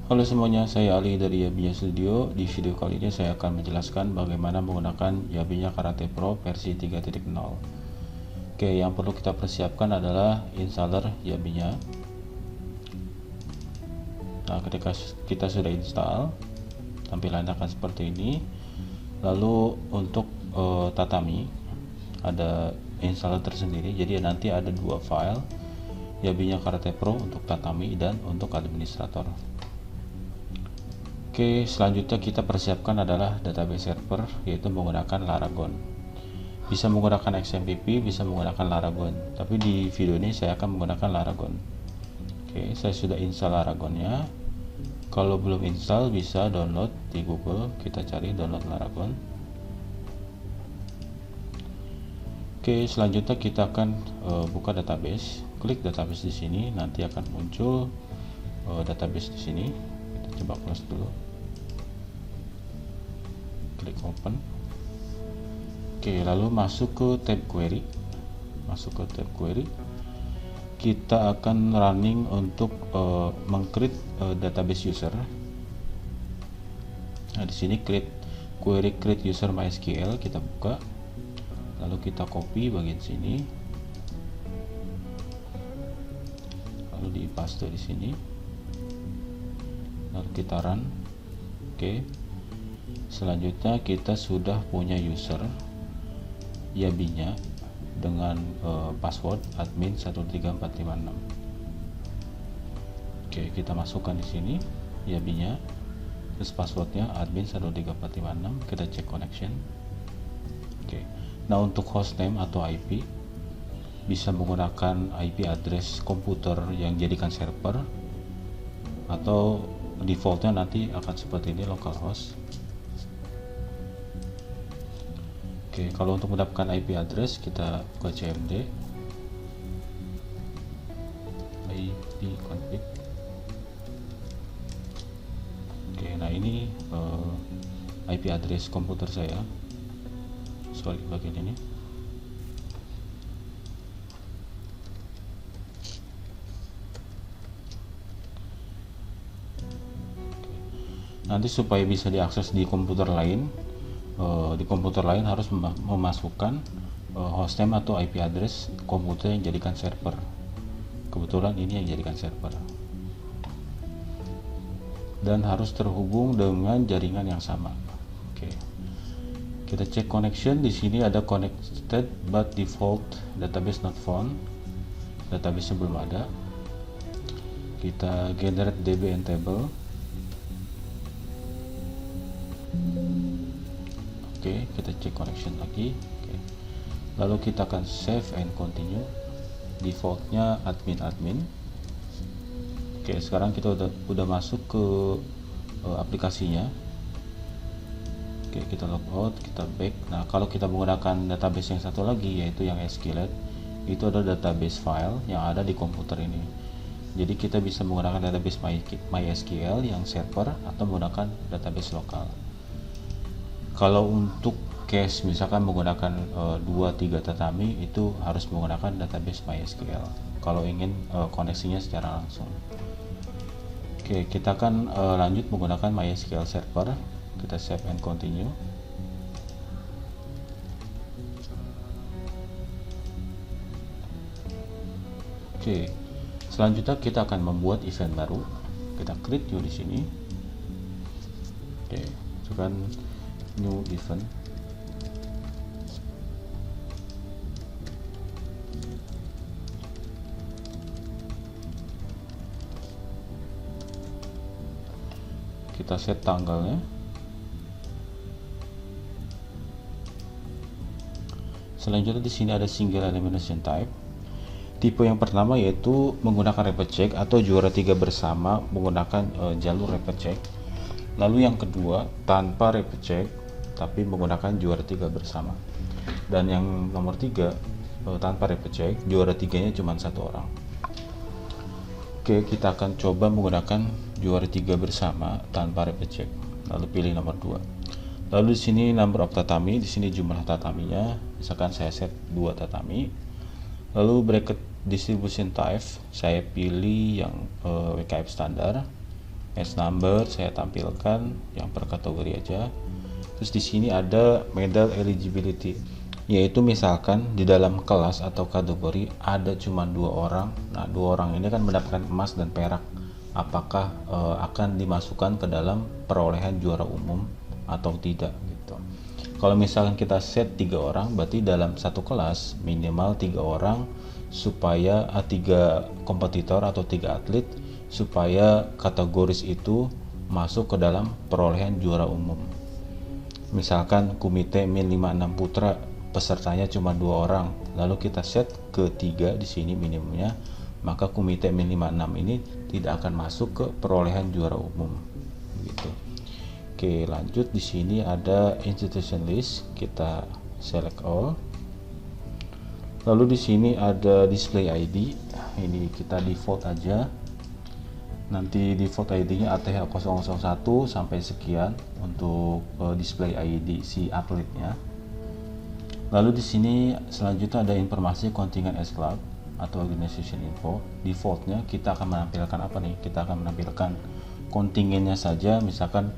Halo semuanya, saya Ali dari Yabinya Studio. Di video kali ini saya akan menjelaskan bagaimana menggunakan Yabinya Karate Pro versi 3.0. Oke, yang perlu kita persiapkan adalah installer Yabinya. Nah, ketika kita sudah install, tampilannya akan seperti ini. Lalu untuk Tatami ada installer tersendiri. Jadi nanti ada dua file, Yabinya Karate Pro untuk Tatami dan untuk administrator. Oke, selanjutnya kita persiapkan adalah database server, yaitu menggunakan Laragon. Bisa menggunakan XMPP, bisa menggunakan Laragon, tapi di video ini saya akan menggunakan Laragon. Oke, saya sudah install Laragonnya. Kalau belum install, bisa download di Google, kita cari download Laragon. Oke, selanjutnya kita akan buka database. Klik database di sini, nanti akan muncul database di sini. Kita coba close dulu. Klik open. Oke, lalu masuk ke tab query. Kita akan running untuk meng-create database user. Nah, di sini query create user MySQL kita buka. Lalu kita copy bagian sini. Lalu di paste di sini. Lalu kita run. Oke. Selanjutnya kita sudah punya user Yabinya dengan password admin 134556. Oke, kita masukkan di sini Yabinya, terus passwordnya admin 134556. Kita cek connection. Oke, nah untuk hostname atau IP bisa menggunakan IP address komputer yang jadikan server, atau defaultnya nanti akan seperti ini, localhost. Oke, kalau untuk mendapatkan IP address kita ke cmd IP config. Oke, nah ini IP address komputer saya. Sorry, bagian ini. Nanti supaya bisa diakses di komputer lain, harus memasukkan hostname atau IP address komputer yang jadikan server. Kebetulan ini yang jadikan server, dan harus terhubung dengan jaringan yang sama. Oke, kita cek connection. Di sini ada connected but default database not found, database belum ada. Kita generate dbn table. Oke, kita cek connection lagi. Oke. Lalu kita akan save and continue. Defaultnya admin. Oke, sekarang kita udah masuk ke aplikasinya. Oke, kita logout, kita back. Nah, kalau kita menggunakan database yang satu lagi, yaitu yang SQLite, itu adalah database file yang ada di komputer ini. Jadi kita bisa menggunakan database MySQL yang server atau menggunakan database lokal. Kalau untuk case misalkan menggunakan 2-3 tatami, itu harus menggunakan database MySQL kalau ingin koneksinya secara langsung. Oke, kita akan lanjut menggunakan MySQL server. Kita save and continue. Oke, selanjutnya kita akan membuat event baru. Kita create new di sini. Oke, tekan new event. Kita set tanggalnya. Selanjutnya di sini ada single elimination type. Tipe yang pertama yaitu menggunakan repeat check atau juara 3 bersama menggunakan jalur repeat check. Lalu yang kedua tanpa repeat check tapi menggunakan juara 3 bersama. Dan yang nomor 3 tanpa repeat check, juara 3-nya cuma satu orang. Oke, kita akan coba menggunakan juara 3 bersama tanpa repeat check. Lalu pilih nomor 2. Lalu di sini number of tatami, di sini jumlah tataminya. Misalkan saya set 2 tatami. Lalu bracket distribution type saya pilih yang WKF standar. Match number saya tampilkan yang per kategori aja. Terus di sini ada medal eligibility, yaitu misalkan di dalam kelas atau kategori ada cuma 2 orang. Nah, 2 orang ini kan mendapatkan emas dan perak. Apakah akan dimasukkan ke dalam perolehan juara umum atau tidak gitu. Kalau misalkan kita set 3 orang, berarti dalam satu kelas minimal 3 orang supaya 3 kompetitor atau 3 atlet supaya kategoris itu masuk ke dalam perolehan juara umum. Misalkan komite min 56 putra pesertanya cuma 2 orang, lalu kita set ke 3 di sini minimumnya, maka komite min 56 ini tidak akan masuk ke perolehan juara umum gitu. Oke, lanjut. Di sini ada institution list, kita select all. Lalu di sini ada display ID, ini kita default aja. Nanti default ID-nya ATH001 sampai sekian untuk display ID si atletnya. Lalu di sini selanjutnya ada informasi kontingen S Club atau organization info. Defaultnya kita akan menampilkan apa nih? Kita akan menampilkan kontingennya saja, misalkan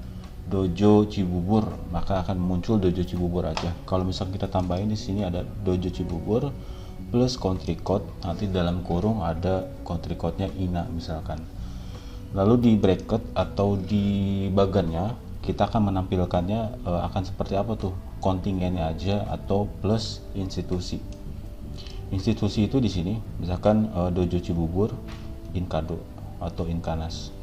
Dojo Cibubur, maka akan muncul Dojo Cibubur aja. Kalau misalkan kita tambahin di sini ada Dojo Cibubur plus country code, nanti dalam kurung ada country code-nya INA misalkan. Lalu di bracket atau di bagannya kita akan menampilkannya akan seperti apa tuh, kontingennya aja atau plus institusi. Institusi itu di sini misalkan Dojo Cibubur, Inkado atau Inkanas.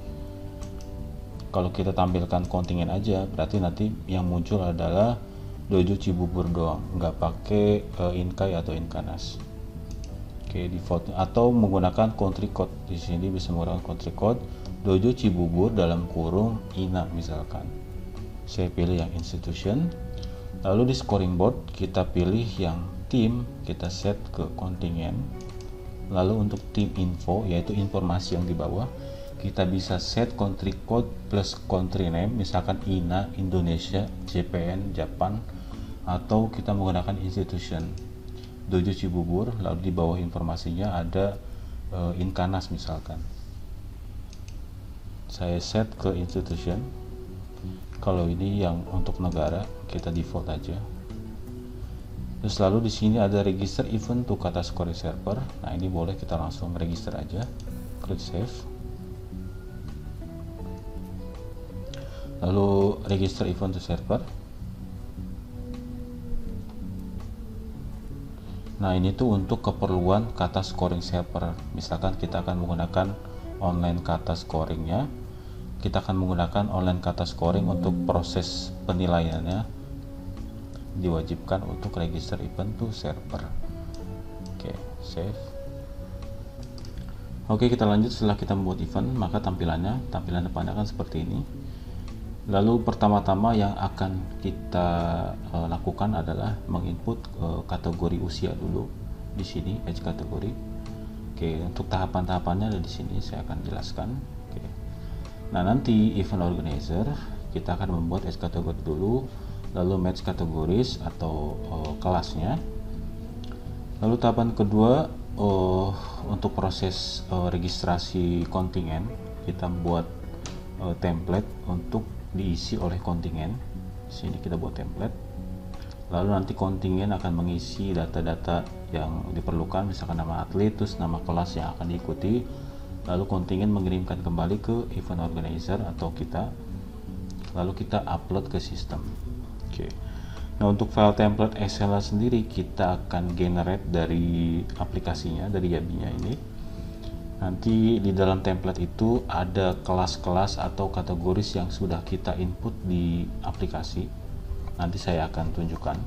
Kalau kita tampilkan kontingen aja, berarti nanti yang muncul adalah Dojo Cibubur doang, nggak pakai Inkai atau Inkanas. Oke, defaultnya atau menggunakan country code. Di sini bisa menggunakan country code Dojo Cibubur dalam kurung INA misalkan. Saya pilih yang institution. Lalu di scoring board kita pilih yang tim, kita set ke kontingen. Lalu untuk tim info, yaitu informasi yang di bawah, kita bisa set country code plus country name, misalkan INA Indonesia, JPN Japan, atau kita menggunakan institution Dojo Cibubur. Lalu di bawah informasinya ada Inkanas misalkan. Saya set ke institution. Kalau ini yang untuk negara kita default aja. Terus lalu di sini ada register event to kata scoring server. Nah, ini boleh kita langsung register aja. Klik save. Lalu register event to server. Nah, ini tuh untuk keperluan kata scoring server. Misalkan kita akan menggunakan online kata scoringnya, kita akan menggunakan online kata scoring untuk proses penilaiannya, diwajibkan untuk register event to server. Oke, save. Oke, kita lanjut. Setelah kita membuat event, maka tampilan depannya akan seperti ini. Lalu pertama-tama yang akan kita lakukan adalah menginput kategori usia dulu di sini, age kategori. Oke, untuk tahapan-tahapannya ada di sini, saya akan jelaskan. Oke. Nah, nanti event organizer kita akan membuat age kategori dulu, lalu match kategoris atau kelasnya. Lalu tahapan kedua untuk proses registrasi kontingen, kita buat template untuk diisi oleh kontingen. Di sini kita buat template. Lalu nanti kontingen akan mengisi data-data yang diperlukan, misalkan nama atlet, terus nama kelas yang akan diikuti. Lalu kontingen mengirimkan kembali ke event organizer atau kita. Lalu kita upload ke sistem. Oke. Nah, untuk file template Excel sendiri kita akan generate dari aplikasinya, dari Yabi-nya ini. Nanti di dalam template itu ada kelas-kelas atau kategoris yang sudah kita input di aplikasi. Nanti saya akan tunjukkan.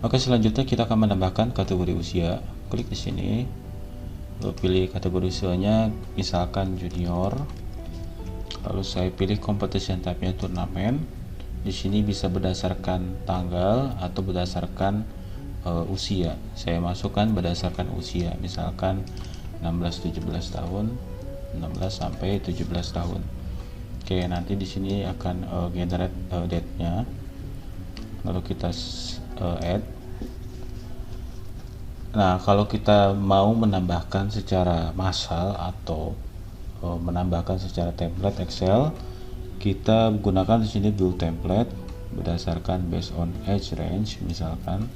Oke, selanjutnya kita akan menambahkan kategori usia. Klik di sini. Lalu pilih kategori usianya, misalkan junior. Lalu saya pilih competition type-nya turnamen. Di sini bisa berdasarkan tanggal atau berdasarkan usia. Saya masukkan berdasarkan usia, misalkan 16-17 tahun, 16 sampai 17 tahun. Oke, nanti di sini akan generate date-nya. Lalu kita add. Nah, kalau kita mau menambahkan secara massal atau menambahkan secara template Excel, kita gunakan di sini build template berdasarkan based on age range. Misalkan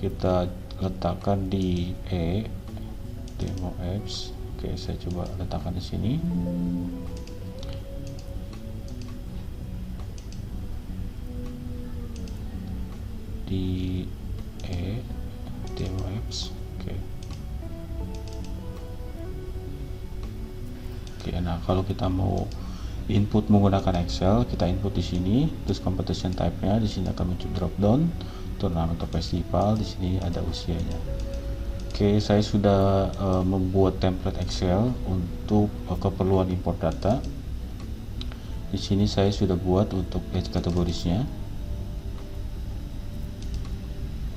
kita letakkan di demo apps. Oke, saya coba letakkan di sini. Di demo apps. Oke, nah kalau kita mau input menggunakan Excel, kita input di sini, terus competition type-nya di sini akan muncul drop down, turnamen atau festival, di sini ada usianya. Oke, saya sudah membuat template Excel untuk keperluan import data. Di sini saya sudah buat untuk age kategorisnya.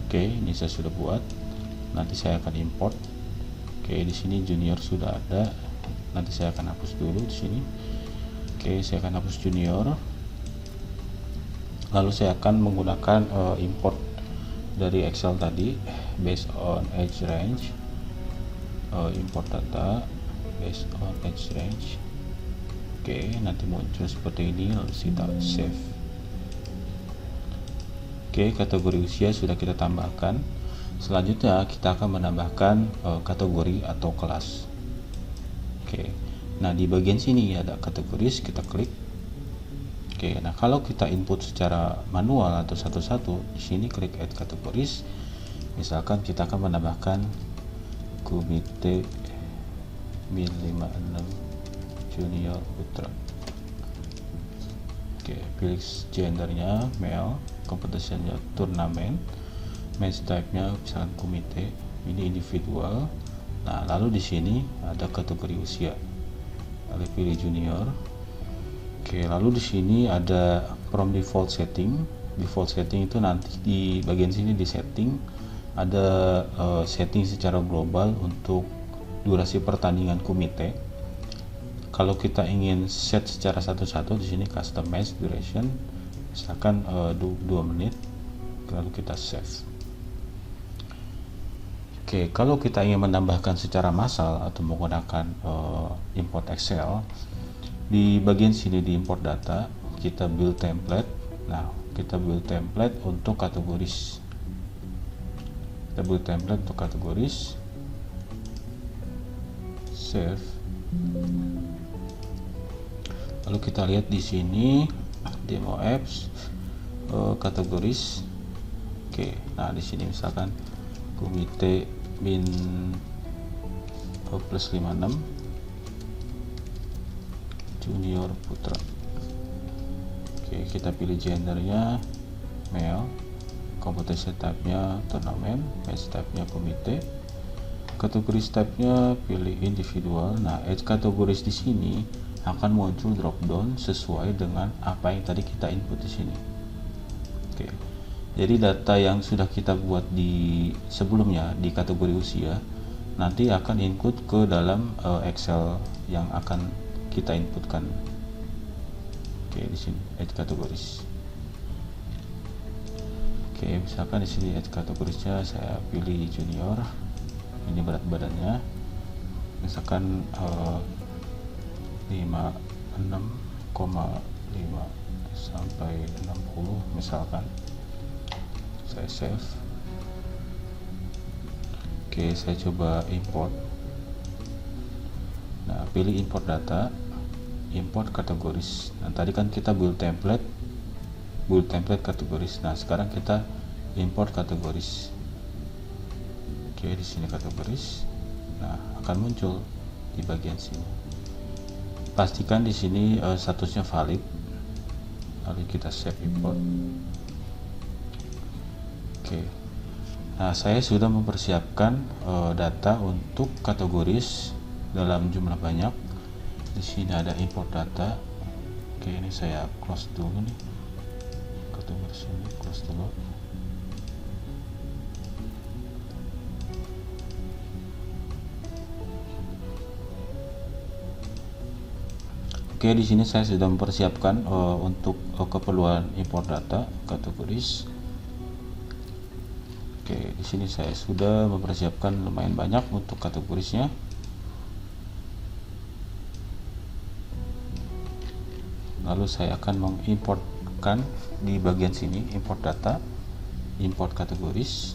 Oke, ini saya sudah buat. Nanti saya akan import. Oke, di sini junior sudah ada. Nanti saya akan hapus dulu di sini. Oke, saya akan hapus junior. Lalu saya akan menggunakan import dari Excel tadi based on age range. Import data based on age range. Oke, nanti muncul seperti ini, lalu kita save. Oke, kategori usia sudah kita tambahkan. Selanjutnya kita akan menambahkan kategori atau kelas. Oke, nah di bagian sini ada kategoris, kita klik. Oke, nah kalau kita input secara manual atau satu-satu, di sini klik add kategoris. Misalkan kita akan menambahkan komite min 56 junior putra. Oke, pilih gendernya male, competitionnya turnamen, match type-nya misalkan komite, ini individual. Nah, lalu di sini ada kategori usia. Lalu pilih junior. Oke, lalu di sini ada from default setting. Default setting itu nanti di bagian sini di setting ada setting secara global untuk durasi pertandingan komite. Kalau kita ingin set secara satu-satu, di sini custom match duration, misalkan 2 menit, lalu kita save. Oke, kalau kita ingin menambahkan secara massal atau menggunakan import Excel, di bagian sini di import data, kita build template. Nah, kita build template untuk kategoris. Kita build template untuk kategoris. Save. Lalu kita lihat di sini demo apps, kategoris. Oke, nah di sini misalkan komite min plus 56 junior putra. Oke, kita pilih gendernya male, competition type-nya turnamen, match type-nya komite, kategoris type-nya pilih individual. Nah, age kategoris di sini akan muncul drop down sesuai dengan apa yang tadi kita input di sini. Oke. Jadi data yang sudah kita buat di sebelumnya di kategori usia nanti akan input ke dalam Excel yang akan kita inputkan. Oke, di sini age kategoris. Oke, misalkan di sini age kategorisnya saya pilih junior. Ini berat badannya. Misalkan 56,5 sampai 60 misalkan. Saya save. Oke, saya coba import. Nah, pilih import data, import kategoris. Nah, tadi kan kita build template kategoris. Nah, sekarang kita import kategoris. Oke, di sini kategoris. Nah, akan muncul di bagian sini. Pastikan di sini statusnya valid. Lalu kita save import. Oke. Nah, saya sudah mempersiapkan data untuk kategoris dalam jumlah banyak. Di sini ada import data. Oke, ini saya close dulu nih. Kategoris ini close dulu. Oke, di sini saya sudah mempersiapkan untuk keperluan import data kategoris. Oke, di sini saya sudah mempersiapkan lumayan banyak untuk kategorisnya. lalu saya akan mengimportkan di bagian sini, import data, import kategoris,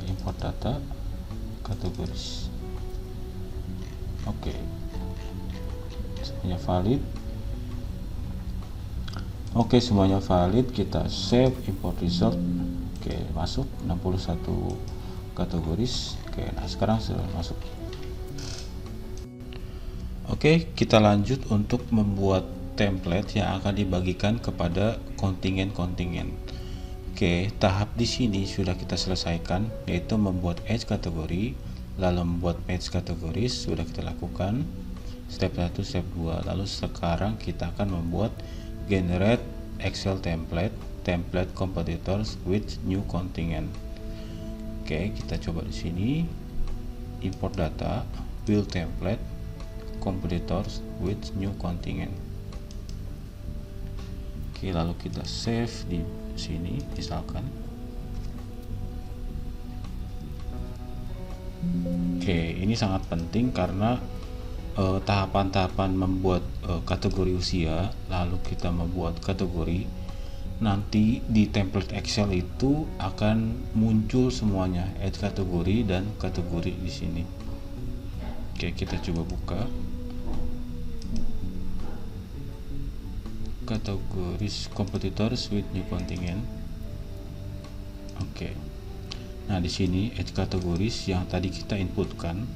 import data, kategoris. Oke, semuanya valid. Oke, semuanya valid, kita save, import result. Oke, masuk 61 kategoris. Oke, nah sekarang sudah masuk. Oke, kita lanjut untuk membuat template yang akan dibagikan kepada kontingen-kontingen. Oke, tahap di sini sudah kita selesaikan, yaitu membuat edge kategori, lalu membuat match kategoris sudah kita lakukan. Step 1, step 2. Lalu sekarang kita akan membuat generate Excel template competitors with new contingent. Oke, kita coba di sini. Import data, build template competitors with new contingent. Oke, lalu kita save di sini misalkan. Oke, ini sangat penting karena tahapan-tahapan membuat kategori usia, lalu kita membuat kategori, nanti di template Excel itu akan muncul semuanya, add kategori dan kategori di sini. Oke, kita coba buka kategoris competitors with new contingent. Oke, nah di sini edge kategoris yang tadi kita inputkan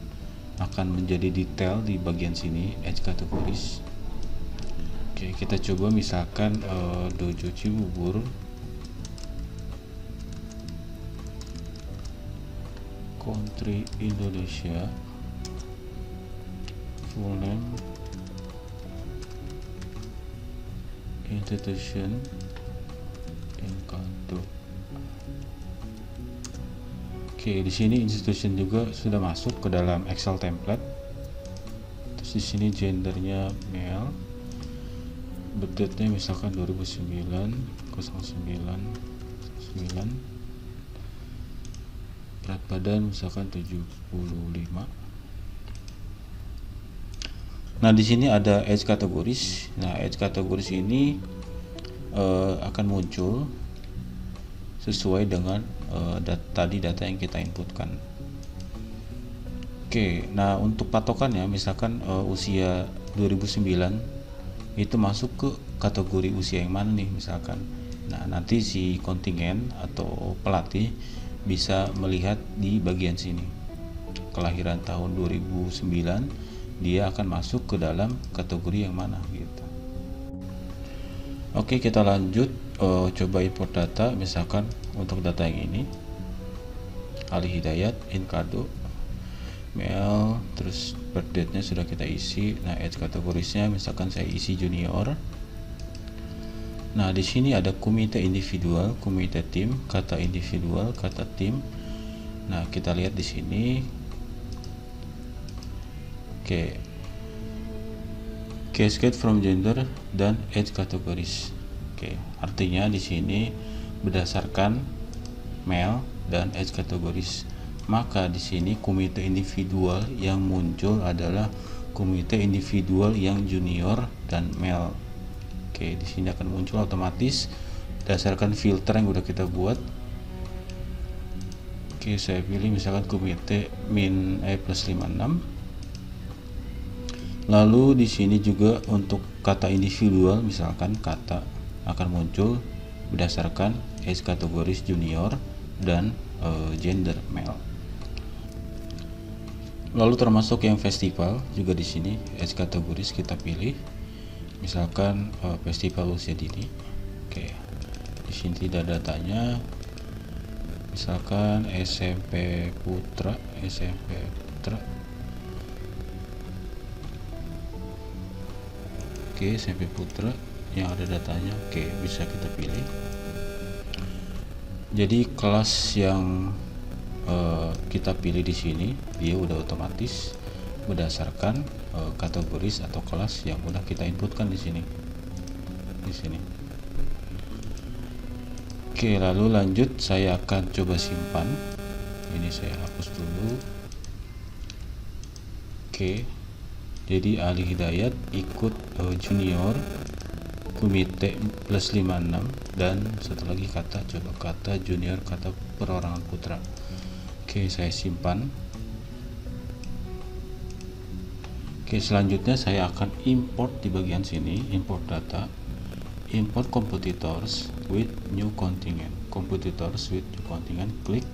akan menjadi detail di bagian sini, edge kategoris. Oke, kita coba misalkan Dojo Cibubur, country Indonesia, full name, institution, Inkado. Oke, di sini institution juga sudah masuk ke dalam Excel template. Terus di sini gendernya male, birth date-nya misalkan 2009 09 9, berat badan misalkan 75. Nah, di sini ada edge kategoris. Nah, edge kategoris ini akan muncul sesuai dengan data yang kita inputkan. Oke, nah untuk patokannya misalkan usia 2009 itu masuk ke kategori usia yang mana nih misalkan. Nah, nanti si kontingen atau pelatih bisa melihat di bagian sini. Kelahiran tahun 2009, dia akan masuk ke dalam kategori yang mana gitu. Oke, kita lanjut, coba import data. Misalkan untuk data yang ini, Ali Hidayat, Inkado, male, terus birth date nya sudah kita isi. Nah, age kategorisnya misalkan saya isi junior. Nah, di sini ada komite individual, komite tim, kata individual, kata tim. Nah, kita lihat di sini. Oke, cascade from gender dan age kategoris. Oke, artinya di sini berdasarkan male dan age kategoris. Maka di sini komite individual yang muncul adalah komite individual yang junior dan male. Oke, di sini akan muncul otomatis berdasarkan filter yang udah kita buat. Oke, saya pilih misalkan komite min plus 56. Lalu di sini juga untuk kata individual, misalkan kata akan muncul berdasarkan age kategoris junior dan gender male. Lalu termasuk yang festival juga di sini age kategoris kita pilih, misalkan festival usia dini. Oke, di sini tidak datanya, misalkan SMP Putra. Oke, SMP Putra yang ada datanya. Oke, bisa kita pilih. Jadi kelas yang kita pilih di sini dia udah otomatis berdasarkan kategoris atau kelas yang udah kita inputkan di sini. Oke, lalu lanjut, saya akan coba simpan. Ini saya hapus dulu. Oke, Jadi Ali Hidayat ikut junior komite plus 56, dan satu lagi kata, coba kata junior kata perorangan putra. Oke, saya simpan. Oke, selanjutnya saya akan import di bagian sini, import data, import competitors with new contingent, competitors with new contingent, klik,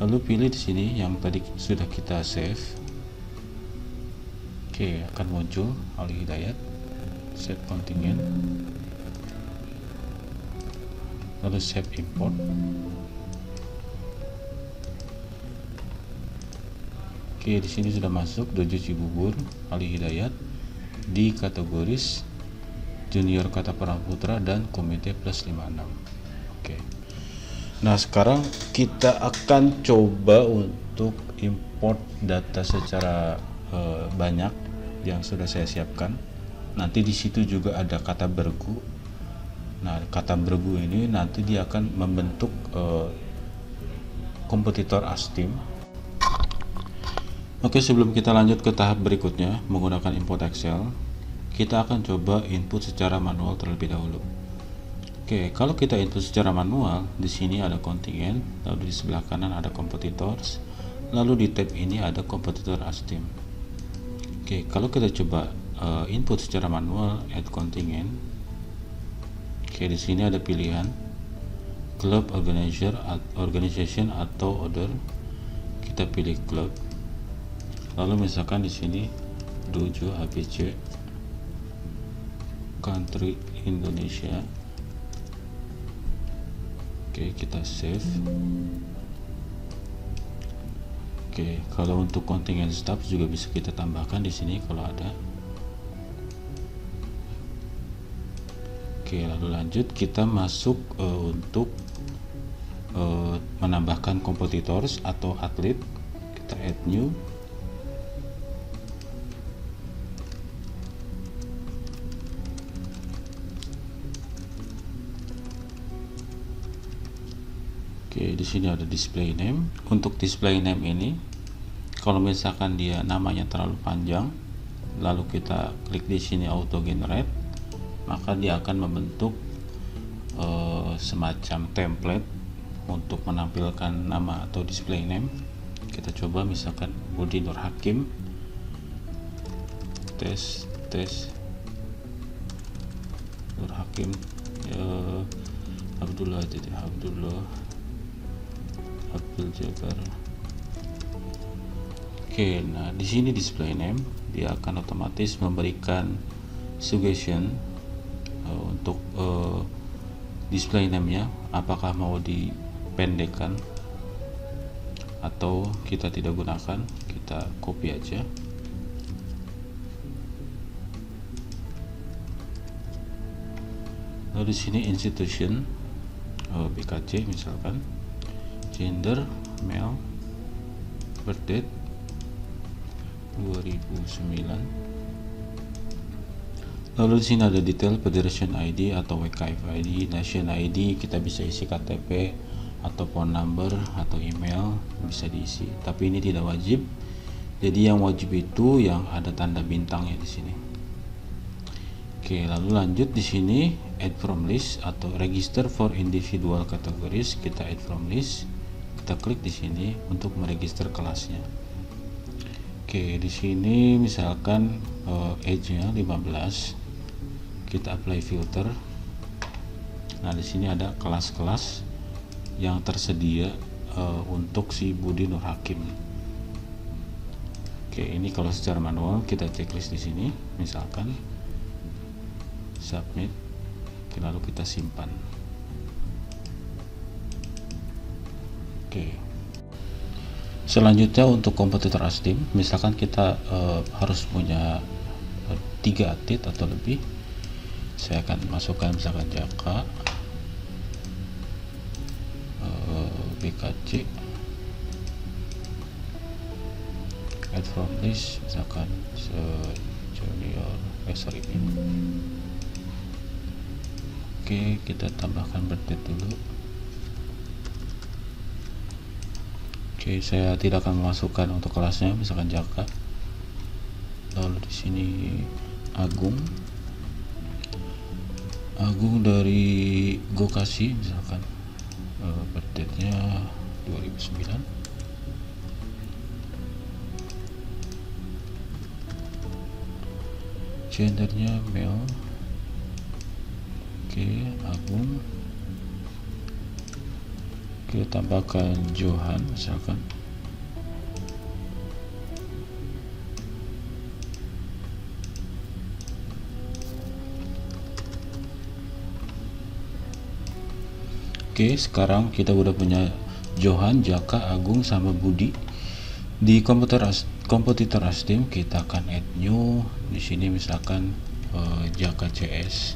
lalu pilih di sini yang tadi sudah kita save. Oke, akan muncul Ali Hidayat, save contingent, lalu save import. Oke, di sini sudah masuk Dojo Cibubur Ali Hidayat di kategoris junior kata perang putra dan komite plus 56. Oke. Nah, sekarang kita akan coba untuk import data secara banyak yang sudah saya siapkan. Nanti di situ juga ada kata bergu. Nah, kata bergu ini nanti dia akan membentuk kompetitor ASTIM. Oke, sebelum kita lanjut ke tahap berikutnya menggunakan import Excel, kita akan coba input secara manual terlebih dahulu. Oke, kalau kita input secara manual, di sini ada kontingen, lalu di sebelah kanan ada competitors, lalu di tab ini ada kompetitor ASTIM. Oke, kalau kita coba input secara manual, add kontingen. Oke, di sini ada pilihan club, organization atau order. Kita pilih club. Lalu misalkan di sini Dojo ABC, country Indonesia. Oke, kita save. Oke, kalau untuk kontingen staff juga bisa kita tambahkan di sini kalau ada. Oke, lalu lanjut kita masuk untuk menambahkan competitors atau atlet. Kita add new. Oke, di sini ada display name. Untuk display name ini, kalau misalkan dia namanya terlalu panjang, lalu kita klik di sini auto generate, maka dia akan membentuk semacam template untuk menampilkan nama atau display name. Kita coba misalkan Budi Nur Hakim, tes Nur Hakim, Abdullah Abdul Jabar. Oke, nah di sini display name dia akan otomatis memberikan suggestion untuk display name-nya, apakah mau dipendekkan atau kita tidak gunakan. Kita copy aja. Lalu di sini institution BKC misalkan, gender male, birth date 2009. Lalu di sini ada detail Federation ID atau WKF ID, Nation ID, kita bisa isi KTP atau phone number atau email bisa diisi. Tapi ini tidak wajib. Jadi yang wajib itu yang ada tanda bintangnya di sini. Oke, lalu lanjut di sini add from list atau register for individual categories. Kita add from list. Kita klik di sini untuk meregister kelasnya. Oke, di sini misalkan age-nya 15. Kita apply filter. Nah, di sini ada kelas-kelas yang tersedia untuk si Budi Nur Hakim. Oke, ini kalau secara manual kita checklist di sini, misalkan submit. Oke, lalu kita simpan. Oke. Selanjutnya untuk kompetitor ASTIM, misalkan kita harus punya 3 atlet atau lebih. Saya akan masukkan misalkan Jaka, BKC, add from list misalkan junior ini. Oke, kita tambahkan birth date dulu. Oke, saya tidak akan memasukkan untuk kelasnya misalkan Jaka. lalu di sini Agung dari Gokasi misalkan, birthday-nya 2009. Gendernya male. Oke, Agung. Kita tambahkan Johan misalkan. Oke, sekarang kita udah punya Johan, Jaka, Agung, sama Budi. Di kompetitor Astim kita akan add new. Di sini misalkan Jaka CS.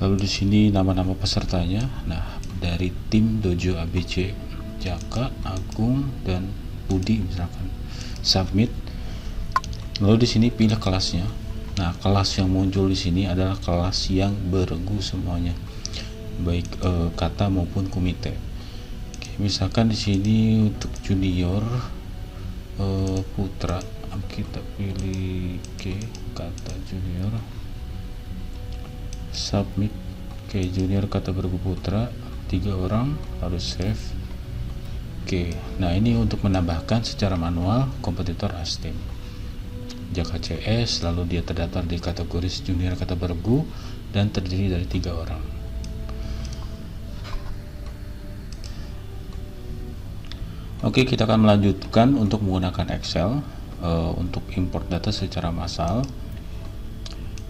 Lalu di sini nama-nama pesertanya. Nah, dari tim Dojo ABC, Jaka, Agung, dan Budi misalkan. Submit. Lalu di sini pilih kelasnya. Nah, kelas yang muncul di sini adalah kelas yang bergu semuanya, baik kata maupun komite. Oke, misalkan di sini untuk junior putra kita pilih kata junior, submit. Oke, junior kata bergu putra 3 orang, harus save. Oke, nah ini untuk menambahkan secara manual kompetitor Astim Jaka CS, lalu dia terdaftar di kategori junior kata bergu dan terdiri dari 3 orang. Oke, kita akan melanjutkan untuk menggunakan Excel untuk import data secara massal.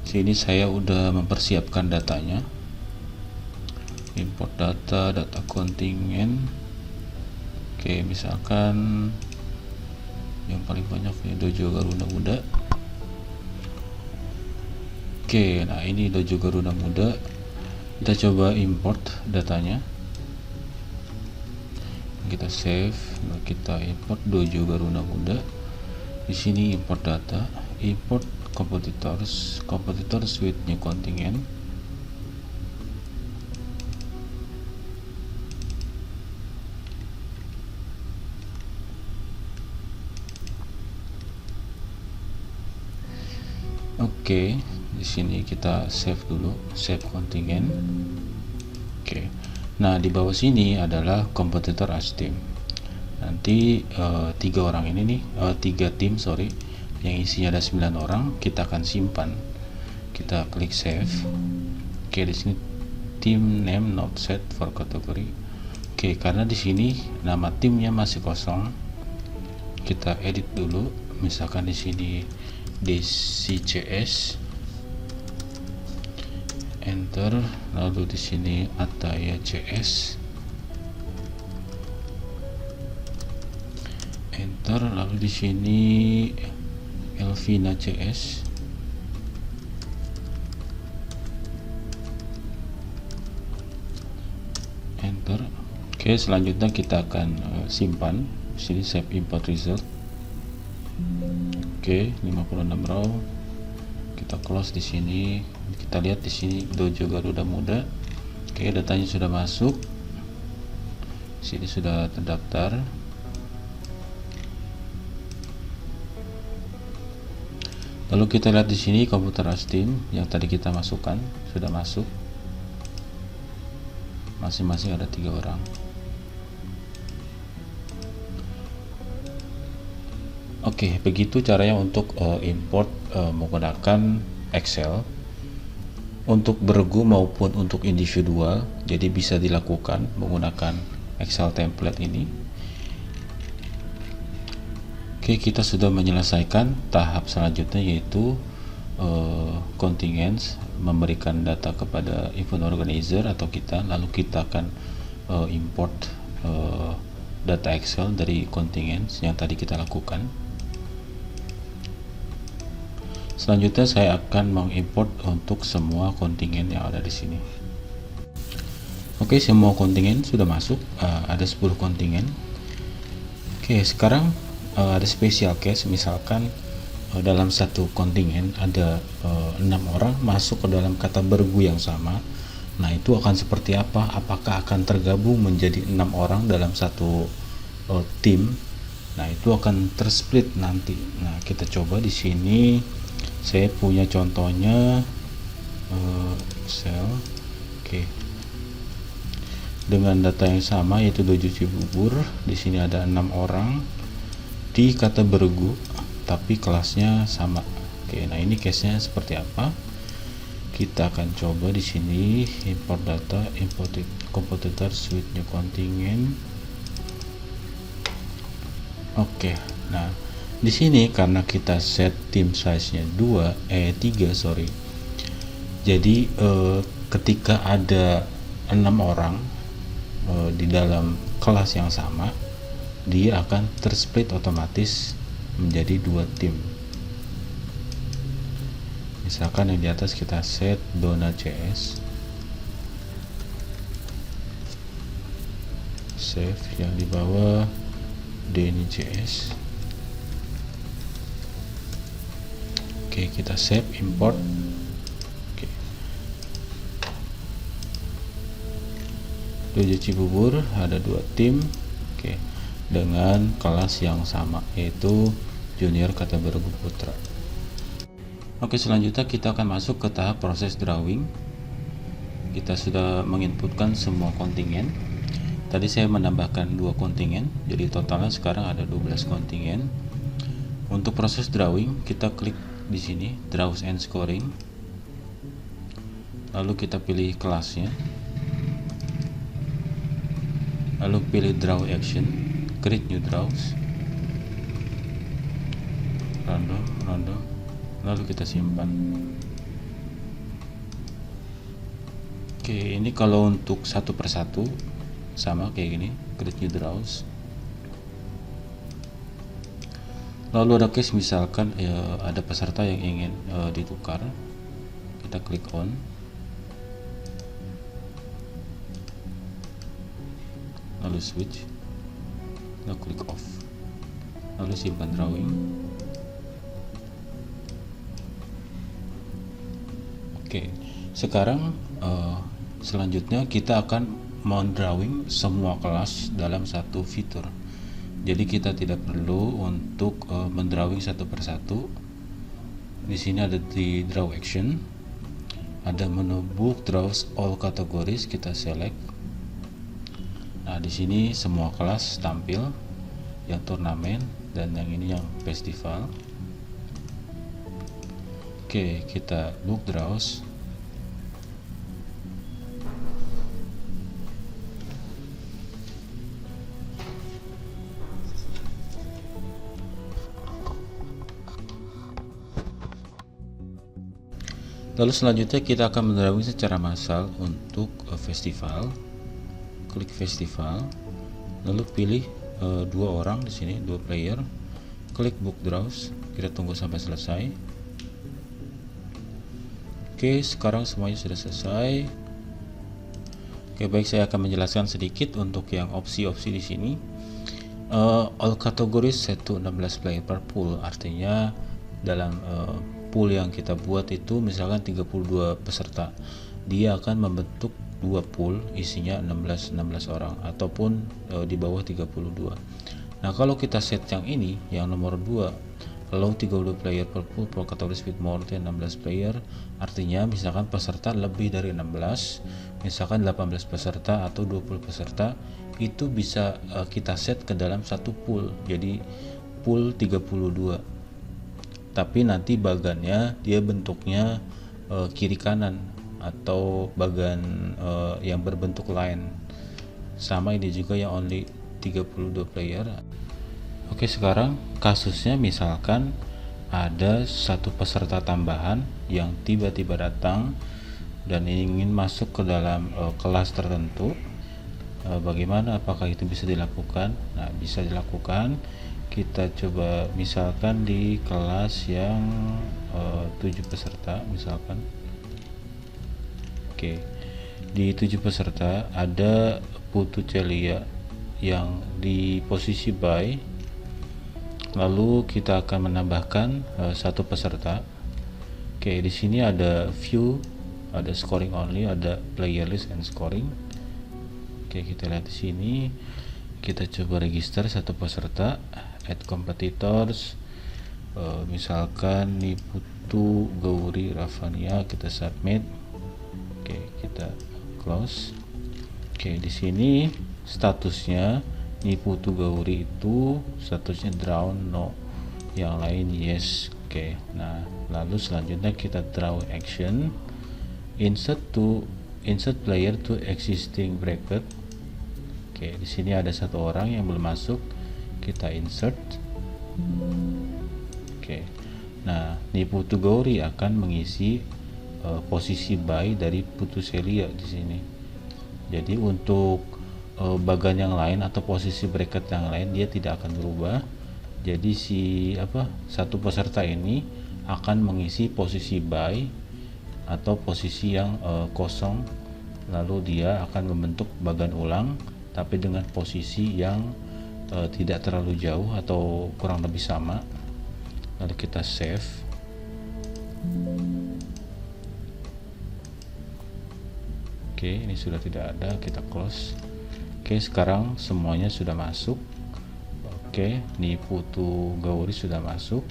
Sini saya udah mempersiapkan datanya. Import data kontingen. Oke, misalkan yang paling banyak ini Dojo Garuda Muda. Oke, nah ini Dojo Garuda Muda. Kita coba import datanya. Kita save, kita import Dojo Garuda Muda. Di sini import data, import competitors with new contingent. Oke, di sini kita save dulu, save contingent. Oke. Nah, di bawah sini adalah kompetitor Astim. Nanti 3 orang ini nih, 3 tim yang isinya ada 9 orang, kita akan simpan. Kita klik save. Oke, di sini team name not set for category. Oke, karena di sini nama timnya masih kosong, kita edit dulu. Misalkan di sini DCCS, enter, lalu di sini Ataya CS, enter, lalu di sini Elvina CS, enter. Oke, selanjutnya kita akan simpan. Di sini save import result. Oke, 56 row. Kita close di sini. Kita lihat di sini Dojo Garuda Muda. Oke, datanya sudah masuk. Sini sudah terdaftar. Lalu kita lihat di sini komputer Astim yang tadi kita masukkan sudah masuk. Masing-masing ada 3 orang. Oke, begitu caranya untuk import menggunakan Excel untuk bergu maupun untuk individual. Jadi bisa dilakukan menggunakan Excel template ini. Oke, kita sudah menyelesaikan tahap selanjutnya, yaitu contingents, memberikan data kepada event organizer atau kita. Lalu kita akan import data Excel dari contingents yang tadi kita lakukan. Selanjutnya saya akan mengimport untuk semua kontingen yang ada di sini. Oke, semua kontingen sudah masuk, ada 10 kontingen. Oke, sekarang ada special case, misalkan dalam satu kontingen ada 6 orang masuk ke dalam kata bergu yang sama. Nah, itu akan seperti apa? Apakah akan tergabung menjadi 6 orang dalam satu tim? Nah, itu akan tersplit nanti. Nah, kita coba di sini. Saya punya contohnya Excel. Oke. Dengan data yang sama yaitu 2 cuci bubur. Di sini ada 6 orang di kata bergu, tapi kelasnya sama. Oke, nah ini case-nya seperti apa? Kita akan coba di sini import data, imported competitors with new contingent. Oke, nah di sini karena kita set team size-nya 3, sorry. Jadi ketika ada 6 orang di dalam kelas yang sama, dia akan tersplit otomatis menjadi 2 tim. Misalkan yang di atas kita set Dona.js, save. Yang di bawah Denny.js. Oke, kita save, import. Oke. 2 cuci bubur, ada 2 tim. Oke, dengan kelas yang sama yaitu junior kata bergu putra. Oke, selanjutnya kita akan masuk ke tahap proses drawing. Kita sudah menginputkan semua kontingen. Tadi saya menambahkan 2 kontingen, jadi totalnya sekarang ada 12 kontingen. Untuk proses drawing, kita klik di sini draws and scoring. Lalu kita pilih kelasnya. Lalu pilih draw action, create new draws. Random. Lalu kita simpan. Oke, ini kalau untuk satu persatu sama kayak gini, create new draws. Lalu ada case misalkan ada peserta yang ingin ditukar, kita klik on. Lalu switch, lalu klik off, lalu simpan drawing. Oke, sekarang selanjutnya kita akan mendrawing semua kelas dalam satu fitur. Jadi kita tidak perlu untuk mendrawing satu persatu. Di sini ada di draw action, ada menu book draws all categories, kita select. Nah, di sini semua kelas tampil, yang turnamen dan yang ini yang festival. Oke, kita book draws. Lalu selanjutnya kita akan mendrawing secara massal untuk festival. Klik festival, lalu pilih 2 orang di sini, 2 player. Klik book draws, kita tunggu sampai selesai. Oke, sekarang semuanya sudah selesai. Oke, baik, saya akan menjelaskan sedikit untuk yang opsi-opsi di sini. All categories set to 16 player per pool, artinya dalam pool yang kita buat itu misalkan 32 peserta, dia akan membentuk 2 pool isinya 16 orang ataupun di bawah 32. Nah, kalau kita set yang ini, yang nomor 2, allow 32 player per pool for categories with more than 16 player, artinya misalkan peserta lebih dari 16, misalkan 18 peserta atau 20 peserta, itu bisa kita set ke dalam satu pool, jadi pool 32. Tapi nanti bagannya dia bentuknya kiri kanan atau bagan yang berbentuk line. Sama ini juga yang only 32 player. Oke, sekarang kasusnya misalkan ada satu peserta tambahan yang tiba-tiba datang dan ingin masuk ke dalam kelas tertentu. Bagaimana, apakah itu bisa dilakukan? Nah, bisa dilakukan. Kita coba misalkan di kelas yang 7 peserta misalkan. Oke, di 7 peserta ada Putu Celia yang di posisi buy. Lalu kita akan menambahkan satu peserta. Oke, di sini ada view, ada scoring only, ada player list and scoring. Oke, kita lihat di sini. Kita coba register satu peserta. add competitors, misalkan Niputu Gauri Ravania, kita submit. Oke, kita close. Oke, di sini statusnya Niputu Gauri itu statusnya drawn no, yang lain yes. Oke, nah lalu selanjutnya kita draw action, insert player to existing bracket. Oke, di sini ada satu orang yang belum masuk, kita insert. Oke, nah Niputu Gauri akan mengisi posisi buy dari Putuselia di sini. Jadi untuk bagan yang lain atau posisi bracket yang lain dia tidak akan berubah. Jadi satu peserta ini akan mengisi posisi buy atau posisi yang kosong, lalu dia akan membentuk bagan ulang tapi dengan posisi yang tidak terlalu jauh atau kurang lebih sama. Lalu kita save. Oke, ini sudah tidak ada, kita close. Oke, sekarang semuanya sudah masuk. Oke, Niputu Gauri sudah masuk.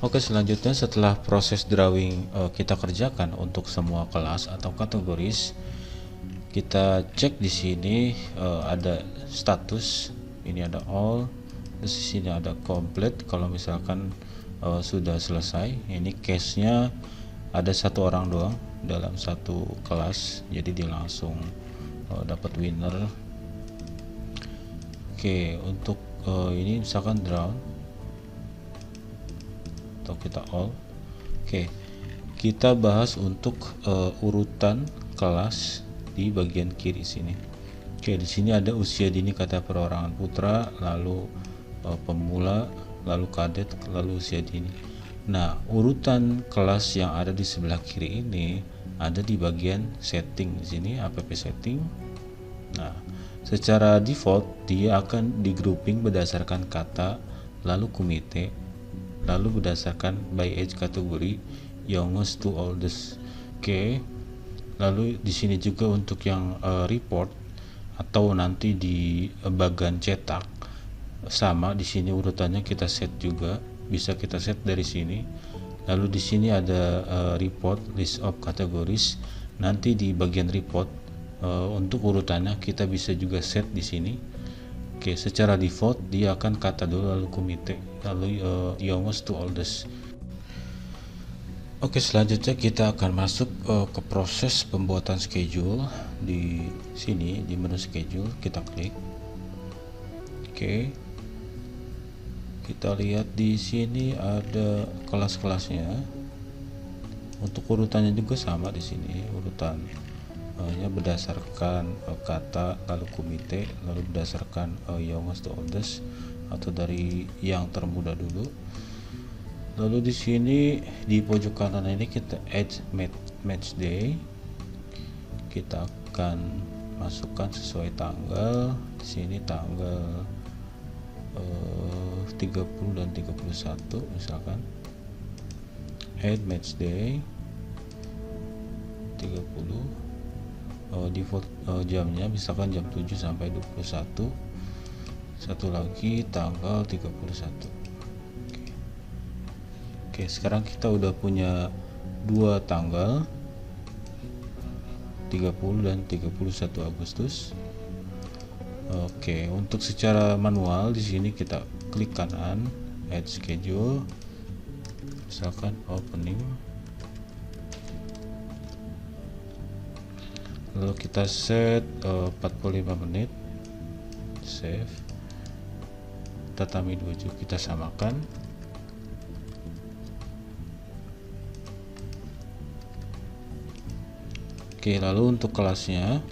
Oke, selanjutnya setelah proses drawing kita kerjakan untuk semua kelas atau kategoris, kita cek di sini ada status. Ini ada all, di sini ada complete. Kalau misalkan sudah selesai, ini case-nya ada satu orang doang dalam satu kelas, jadi dia langsung dapat winner. Oke, untuk ini misalkan draw atau kita all. Oke, kita bahas untuk urutan kelas di bagian kiri sini. Oke, di sini ada usia dini kata perorangan putra, lalu pemula, lalu kadet, lalu usia dini. Nah, urutan kelas yang ada di sebelah kiri ini ada di bagian setting di sini, app setting. Nah, secara default dia akan di grouping berdasarkan kata, lalu komite, lalu berdasarkan by age kategori, youngest to oldest. Oke. Lalu di sini juga untuk yang report atau nanti di bagian cetak sama, di sini urutannya kita set juga, bisa kita set dari sini. Lalu di sini ada report list of categories. Nanti di bagian report untuk urutannya kita bisa juga set di sini. Oke, secara default dia akan kata dulu, lalu komite, lalu youngest to oldest. Oke, selanjutnya kita akan masuk ke proses pembuatan schedule. Di sini di menu schedule kita klik. Oke, kita lihat di sini ada kelas-kelasnya. Untuk urutannya juga sama di sini, urutannya berdasarkan kata, lalu komite, lalu berdasarkan youngest to oldest atau dari yang termuda dulu. Lalu di sini di pojok kanan ini kita add match day. Kita akan masukkan sesuai tanggal. Di sini tanggal 30 dan 31 misalkan. Add match day 30. Default jamnya misalkan jam 7 sampai 21. Satu lagi tanggal 31. Oke, sekarang kita udah punya dua tanggal 30 dan 31 Agustus. Oke, untuk secara manual di sini kita klik kanan add schedule, misalkan opening, lalu kita set 45 menit, save, tatami 2 kita samakan. Oke, lalu untuk kelasnya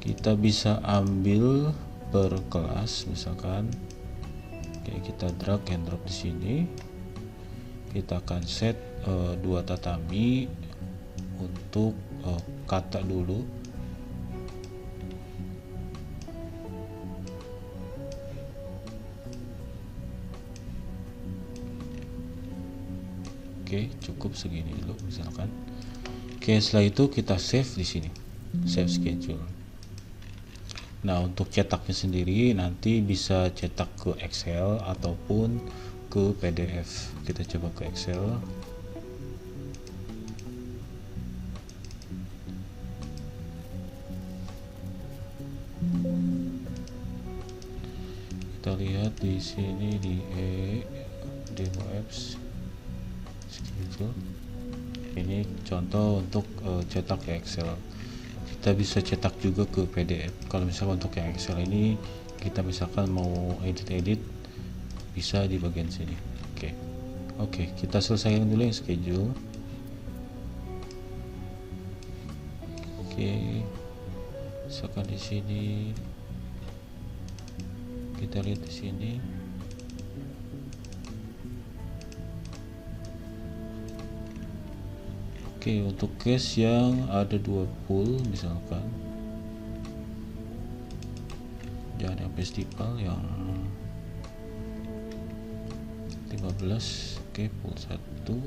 kita bisa ambil per kelas misalkan. Oke, kita drag and drop di sini. Kita akan set 2 tatami untuk kata dulu. Oke, cukup segini dulu misalkan. Oke, setelah itu kita save di sini, save schedule. Nah, untuk cetaknya sendiri nanti bisa cetak ke Excel ataupun ke PDF. Kita coba ke Excel. Kita lihat di sini di demo apps schedule. Ini contoh untuk cetak ke Excel. Kita bisa cetak juga ke PDF. Kalau misalkan untuk yang Excel ini kita misalkan mau edit bisa di bagian sini. Oke, kita selesaikan dulu yang schedule. Misalkan di sini kita lihat di sini. Untuk case yang ada 2 pool, misalkan jangan yang festival, yang 15. Pool 1.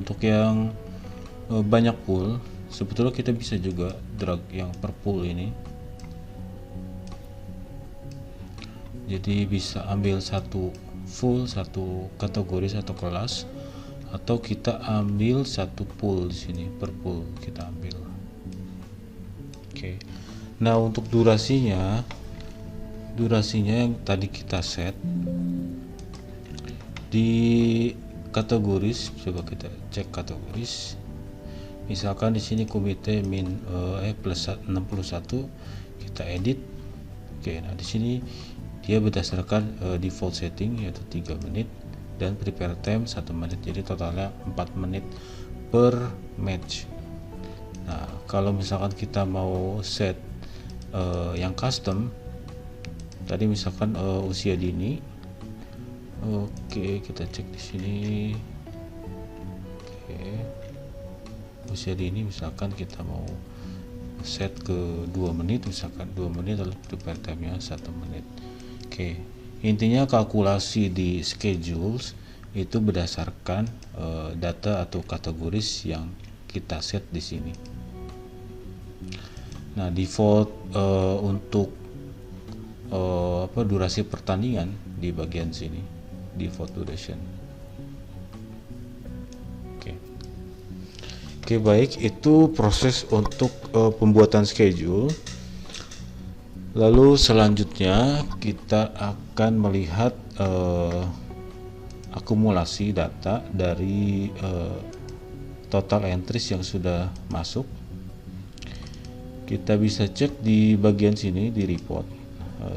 Untuk yang banyak pool, sebetulnya kita bisa juga drag yang per pool ini. Jadi bisa ambil satu full, satu kategori, satu kelas, atau kita ambil satu pool di sini, per pool kita ambil. Nah, untuk durasinya yang tadi kita set di kategoris, coba kita cek kategoris. Misalkan di sini komite plus 61, kita edit. Nah di sini dia berdasarkan default setting yaitu 3 menit dan prepare time 1 menit, jadi totalnya 4 menit per match. Nah, kalau misalkan kita mau set yang custom tadi, misalkan usia dini, kita cek di sini. Usia dini misalkan kita mau set ke 2 menit, misalkan 2 menit, lalu prepare time nya 1 menit. Intinya kalkulasi di schedules itu berdasarkan data atau kategoris yang kita set di sini. Nah, default untuk durasi pertandingan di bagian sini, default duration. Baik, itu proses untuk pembuatan schedule. Lalu selanjutnya kita akan melihat akumulasi data dari total entries yang sudah masuk. Kita bisa cek di bagian sini di report.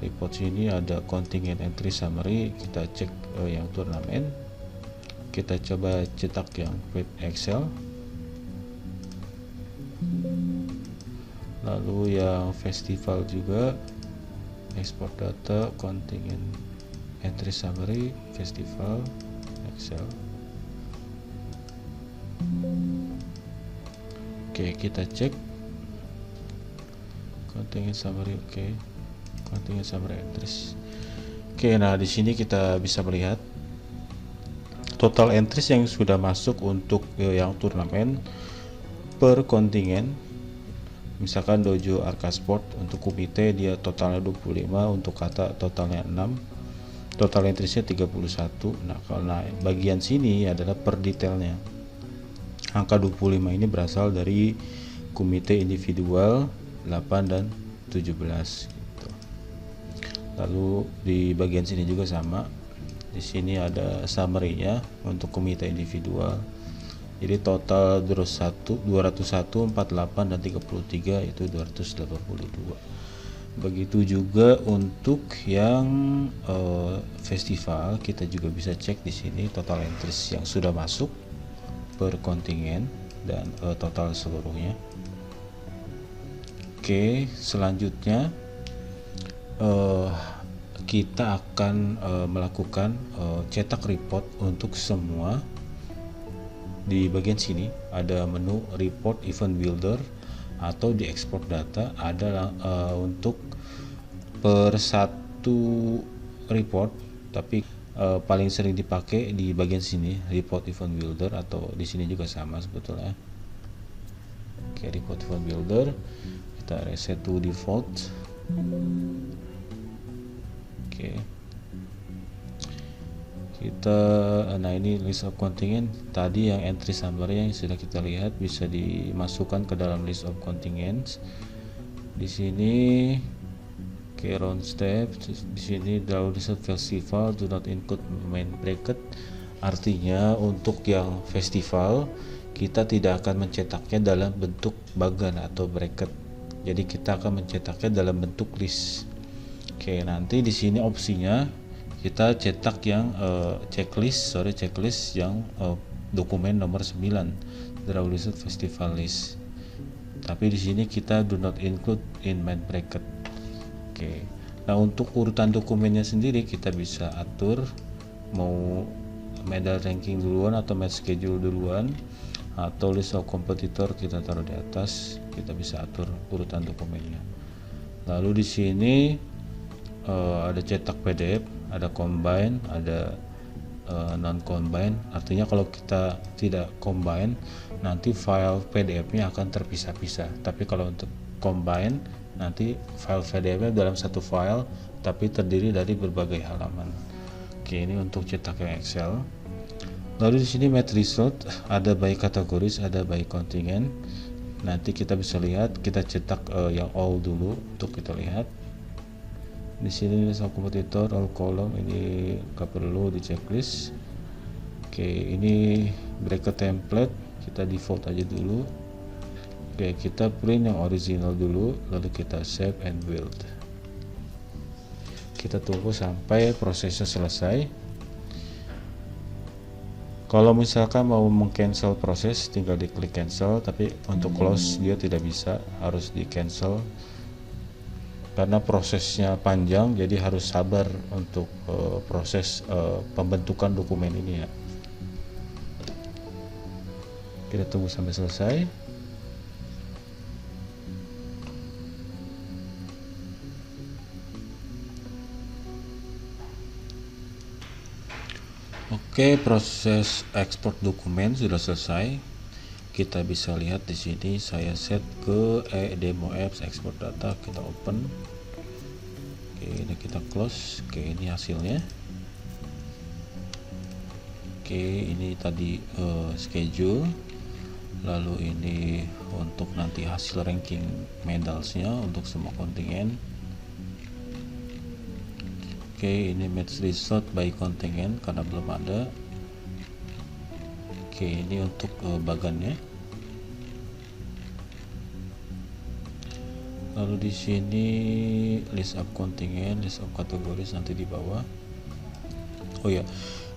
Report sini ada contingent entry summary. Kita cek yang turnamen. Kita coba cetak yang Excel. Lalu yang festival juga, export data, contingent entry summary, festival, Excel. Kita cek contingent summary, contingent summary entries. Nah di sini kita bisa melihat total entries yang sudah masuk untuk yang turnamen per kontingen. Misalkan Dojo Arca Sport untuk komite dia totalnya 25, untuk kata totalnya 6, total entriesnya 31. Nah, kalau bagian sini adalah per detailnya. Angka 25 ini berasal dari komite individual 8 dan 17 gitu. Lalu di bagian sini juga sama. Di sini ada summary-nya untuk komite individual. Jadi total 201, 48, dan 33 itu 282. Begitu juga untuk yang festival, kita juga bisa cek di sini total entries yang sudah masuk per kontingen dan total seluruhnya. Selanjutnya kita akan melakukan cetak report untuk semua. Di bagian sini ada menu report event builder, atau di export data ada untuk per satu report, tapi paling sering dipakai di bagian sini, report event builder, atau di sini juga sama sebetulnya. Oke, report event builder kita reset to default. Oke, kita nah ini list of contingent tadi yang entry summary yang sudah kita lihat bisa dimasukkan ke dalam list of contingents. Di sini round step, di sini draw result festival do not include main bracket, artinya untuk yang festival kita tidak akan mencetaknya dalam bentuk bagan atau bracket, jadi kita akan mencetaknya dalam bentuk list. Oke, nanti di sini opsinya kita cetak yang checklist yang dokumen nomor 9 draw result festival list, tapi di sini kita do not include in main bracket. Oke, nah untuk urutan dokumennya sendiri kita bisa atur mau medal ranking duluan atau match schedule duluan, atau list of competitor kita taruh di atas. Kita bisa atur urutan dokumennya. Lalu di sini ada cetak PDF, ada combine, ada non combine. Artinya kalau kita tidak combine nanti file PDF-nya akan terpisah-pisah, tapi kalau untuk combine nanti file PDF-nya dalam satu file tapi terdiri dari berbagai halaman. Oke, ini untuk cetak yang Excel. Lalu di sini match result ada by kategoris, ada by contingent. Nanti kita bisa lihat, kita cetak yang all dulu untuk kita lihat. Di sini list of competitor all column, ini nggak perlu di checklist. Oke, ini bracket template kita default aja dulu. Oke, kita print yang original dulu, lalu kita save and build. Kita tunggu sampai prosesnya selesai. Kalau misalkan mau meng-cancel proses, tinggal diklik cancel, tapi untuk close dia tidak bisa, harus di cancel karena prosesnya panjang, jadi harus sabar untuk proses pembentukan dokumen ini ya. Kita tunggu sampai selesai. Oke, proses ekspor dokumen sudah selesai. Kita bisa lihat di sini saya set ke demo apps export data, kita open. Oke, ini kita close. Oke, ini hasilnya. Oke, ini tadi schedule. Lalu ini untuk nanti hasil ranking medalsnya untuk semua kontingen. Oke, ini match result by contingent karena belum ada. Oke, ini untuk bagannya. Lalu di sini list of contingent, list of categories nanti di bawah. Oh ya,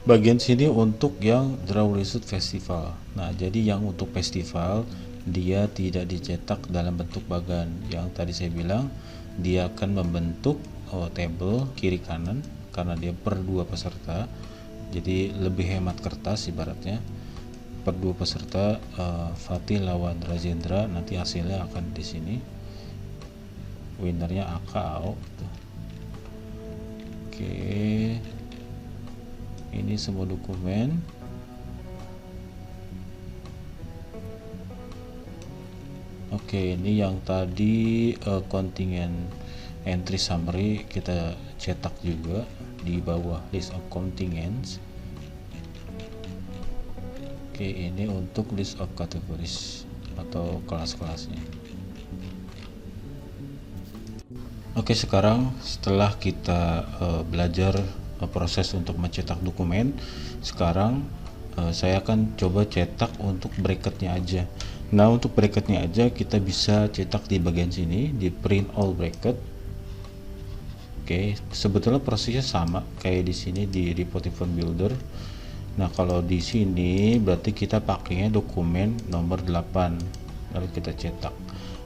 bagian sini untuk yang draw result festival. Nah, jadi yang untuk festival dia tidak dicetak dalam bentuk bagan. Yang tadi saya bilang dia akan membentuk table kiri kanan karena dia per 2 peserta, jadi lebih hemat kertas ibaratnya. Per 2 peserta Fatih lawan Rajendra, nanti hasilnya akan di sini. Winnernya AKAO. Oke, ini semua dokumen. Oke, ini yang tadi kontingen entry summary kita cetak juga di bawah list of contingents. Oke, ini untuk list of categories atau kelas-kelasnya. Oke, sekarang setelah kita belajar proses untuk mencetak dokumen, sekarang saya akan coba cetak untuk bracketnya aja. Nah, untuk bracketnya aja kita bisa cetak di bagian sini di print all bracket. Oke, sebetulnya prosesnya sama kayak di sini di report event builder. Nah, kalau di sini berarti kita pakainya dokumen nomor 8 lalu kita cetak.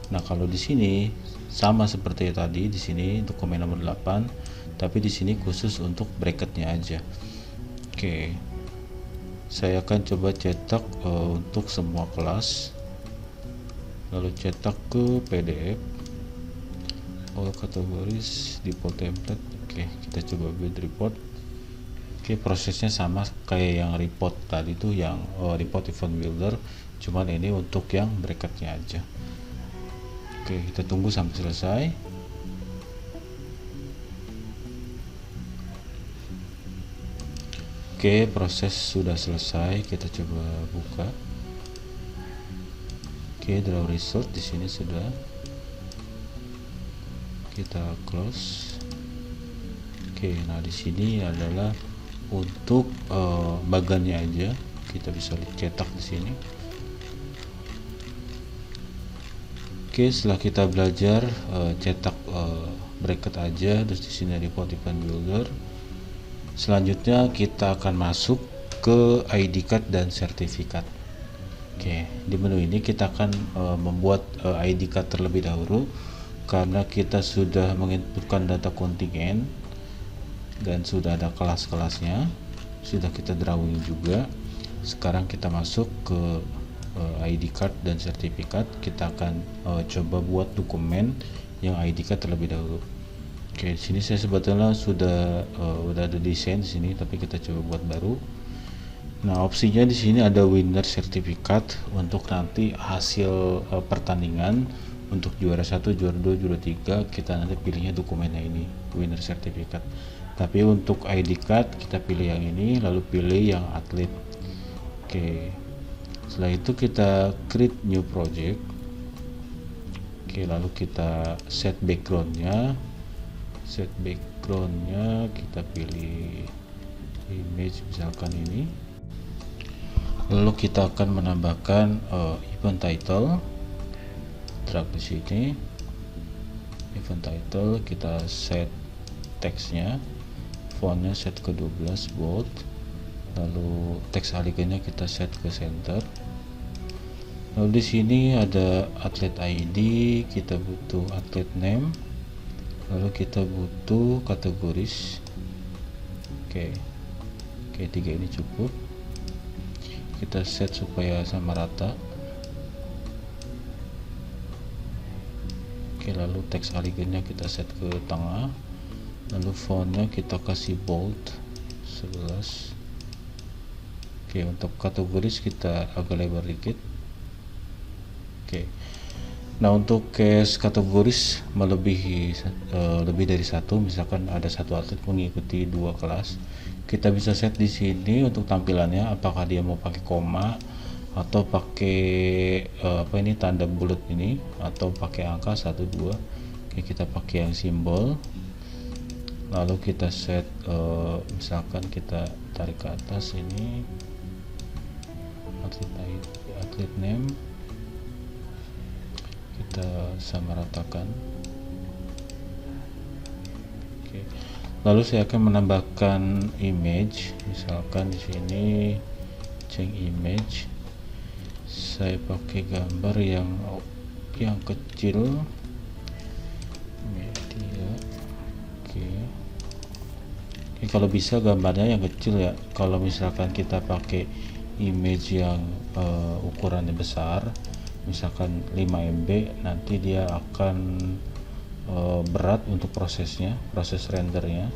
Nah, kalau di sini sama seperti tadi, di sini dokumen nomor 8, tapi di sini khusus untuk bracketnya aja. Oke, saya akan coba cetak untuk semua kelas, lalu cetak ke PDF. All categories default template. Oke, kita coba build report. Oke, prosesnya sama kayak yang report tadi tuh, yang report event builder, cuman ini untuk yang bracketnya aja. Oke, kita tunggu sampai selesai. Oke, proses sudah selesai. Kita coba buka. Oke, draw result di sini sudah. Kita close. Oke, nah di sini adalah untuk bagannya aja. Kita bisa cetak di sini. Oke, setelah kita belajar cetak bracket aja, terus di sini report event builder. Selanjutnya kita akan masuk ke ID card dan sertifikat. Oke, di menu ini kita akan membuat ID card terlebih dahulu, karena kita sudah menginputkan data kontingen dan sudah ada kelas-kelasnya, sudah kita drawing juga. Sekarang kita masuk ke ID card dan sertifikat. Kita akan coba buat dokumen yang ID card terlebih dahulu. Oke, di sini saya sebetulnya sudah ada desain di sini, tapi kita coba buat baru. Nah, opsinya di sini ada winner sertifikat untuk nanti hasil pertandingan untuk juara 1, juara 2, juara 3, kita nanti pilihnya dokumennya ini, winner sertifikat. Tapi untuk ID card kita pilih yang ini, lalu pilih yang atlet. Oke, setelah itu kita create new project. Oke, lalu kita set backgroundnya. Kita pilih image misalkan ini. Lalu kita akan menambahkan event title. Drag di sini. Event title kita set teksnya, fontnya set ke 12 bold, lalu teks alignnya kita set ke center. Lalu di sini ada atlet ID, kita butuh atlet name, lalu kita butuh kategoris. Oke, 3 ini cukup. Kita set supaya sama rata. Oke, lalu teks alignnya kita set ke tengah, lalu fontnya kita kasih bold 11. Oke, untuk kategoris kita agak lebar dikit. Oke, nah untuk case kategoris melebihi lebih dari satu, misalkan ada satu atlet mengikuti 2 kelas, kita bisa set di sini untuk tampilannya, apakah dia mau pakai koma atau pakai tanda bulat ini, atau pakai angka 1, 2. Oke, kita pakai yang simbol, lalu kita set misalkan kita tarik ke atas ini atlet name, kita samaratakan. Oke, lalu saya akan menambahkan image, misalkan di sini change image, saya pakai gambar yang kecil, media. Oke, kalau bisa gambarnya yang kecil ya. Kalau misalkan kita pakai image yang ukurannya besar, misalkan 5 MB, nanti dia akan berat untuk proses rendernya.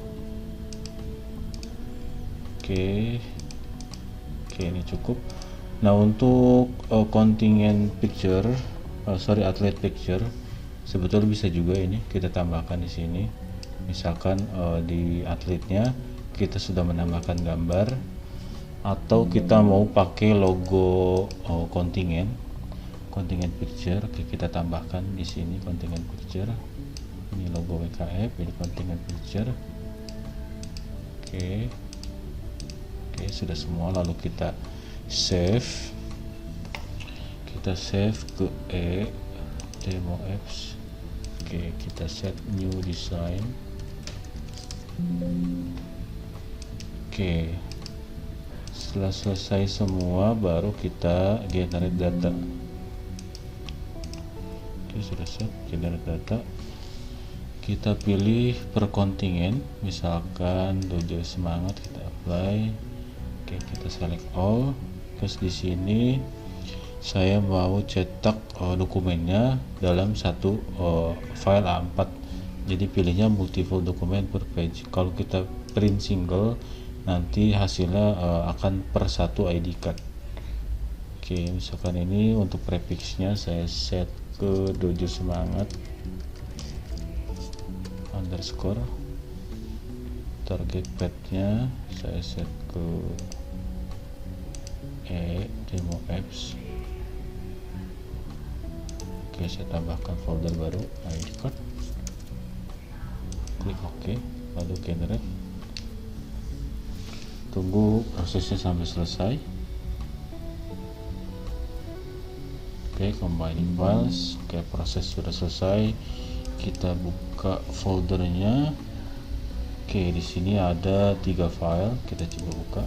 Oke, ini cukup. Nah, untuk kontingen picture, atlet picture, sebetulnya bisa juga ini kita tambahkan di sini. Misalkan di atletnya kita sudah menambahkan gambar, atau kita mau pakai logo kontingen picture. Oke, kita tambahkan di sini kontingen picture. Ini logo WKF, ini kontingen picture. Oke, sudah semua. Lalu kita save ke demo apps. Oke, kita set new design. Oke, setelah selesai semua baru kita generate data. Oke, sudah set generate data. Kita pilih per kontingen, misalkan Dojo Semangat, kita apply. Oke, kita select all. Terus di sini saya mau cetak dokumennya dalam satu file A4. Jadi pilihnya multiple dokumen per page. Kalau kita print single, nanti hasilnya akan per satu ID card. Oke, misalkan ini untuk prefixnya saya set ke Dojo Semangat underscore, target padnya saya set ke demo apps. Oke, saya tambahkan folder baru ID card, klik OK, lalu generate. Tunggu prosesnya sampai selesai. Oke, combining files. Oke, proses sudah selesai. Kita buka foldernya. Oke, di sini ada 3 file. Kita coba buka.